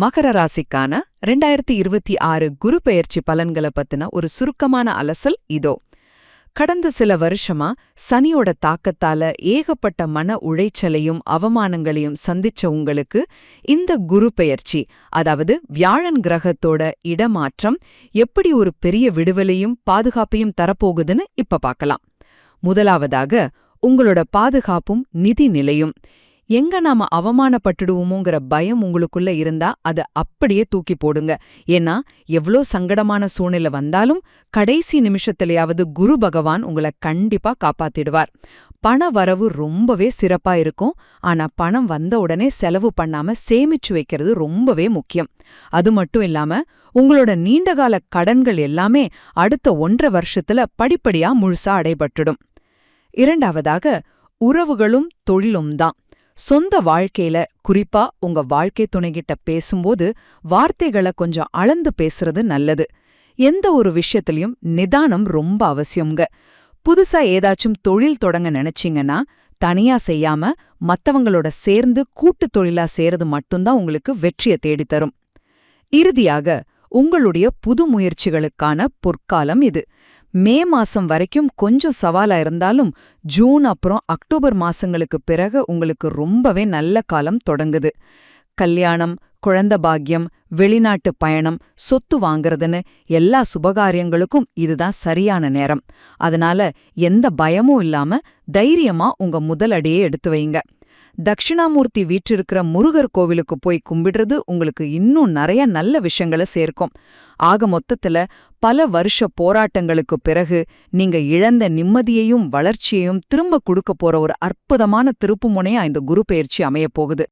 மகர ராசிக்கான 2026 குரு பெயர்ச்சி பலன்களை பத்தின ஒரு சுருக்கமான அலசல் இதோ. கடந்த சில வருஷமா சனியோட தாக்கத்தால ஏகப்பட்ட மன உளைச்சலையும் அவமானங்களையும் சந்திச்ச உங்களுக்கு இந்த குரு பெயர்ச்சி, அதாவது வியாழன் கிரகத்தோட இடமாற்றம் எப்படி ஒரு பெரிய விடுதலையும் பாதுகாப்பையும் தரப்போகுதுன்னு இப்ப பார்க்கலாம். முதலாவதாக உங்களோட பாதுகாப்பும் நிதி நிலையும். எங்க நாம அவமானப்பட்டுடுவோமோங்கிற பயம் உங்களுக்குள்ள இருந்தா அதை அப்படியே தூக்கி போடுங்க. ஏன்னா எவ்ளோ சங்கடமான சூழ்நிலை வந்தாலும் கடைசி நிமிஷத்திலேயாவது குரு பகவான் உங்களை கண்டிப்பா காப்பாத்திடுவார். பண வரவு ரொம்பவே சிறப்பா இருக்கும். ஆனா பணம் வந்த உடனே செலவு பண்ணாம சேமிச்சு வைக்கிறது ரொம்பவே முக்கியம். அது மட்டும் இல்லாம உங்களோட நீண்டகால கடன்கள் எல்லாமே அடுத்த 1.5 வருஷத்துல படிப்படியா முழுசா அடைபட்டுடும். இரண்டாவதாக உறவுகளும் தொழிலும் தான். சொந்த வாழ்க்கையில, குறிப்பா உங்க வாழ்க்கை துணைகிட்ட பேசும்போது வார்த்தைகளை கொஞ்சம் அளந்து பேசுறது நல்லது. எந்த ஒரு விஷயத்திலையும் நிதானம் ரொம்ப அவசியம்ங்க. புதுசா ஏதாச்சும் தொழில் தொடங்க நினைச்சீங்கன்னா தனியா செய்யாம மத்தவங்களோட சேர்ந்து கூட்டு தொழிலா செய்யறது மட்டும்தான் உங்களுக்கு வெற்றியை தேடித்தரும். இறுதியாக உங்களுடைய புது முயற்சிகளுக்கான பொற்காலம் இது. மே மாசம் வரைக்கும் கொஞ்சம் சவாலா இருந்தாலும் ஜூன் அப்புறம் அக்டோபர் மாசங்களுக்கு பிறகு உங்களுக்கு ரொம்பவே நல்ல காலம் தொடங்குது. கல்யாணம், குழந்தை பாக்கியம், வெளிநாட்டு பயணம், சொத்து வாங்கறதுன்னு எல்லா சுபகாரியங்களுக்கும் இதுதான் சரியான நேரம். அதனால எந்த பயமும் இல்லாம தைரியமா உங்க முதல் அடியே எடுத்து வைங்க. தட்சிணாமூர்த்தி வீற்றிருக்கிற முருகர் கோவிலுக்கு போய் கும்பிடுறது உங்களுக்கு இன்னும் நிறைய நல்ல விஷயங்களை சேர்க்கும். ஆக மொத்தத்துல பல வருஷ போராட்டங்களுக்கு பிறகு நீங்க இழந்த நிம்மதியையும் வளர்ச்சியையும் திரும்ப கொடுக்க போற ஒரு அற்புதமான திருப்புமுனையா இந்த குரு பெயர்ச்சி அமையப் போகுது.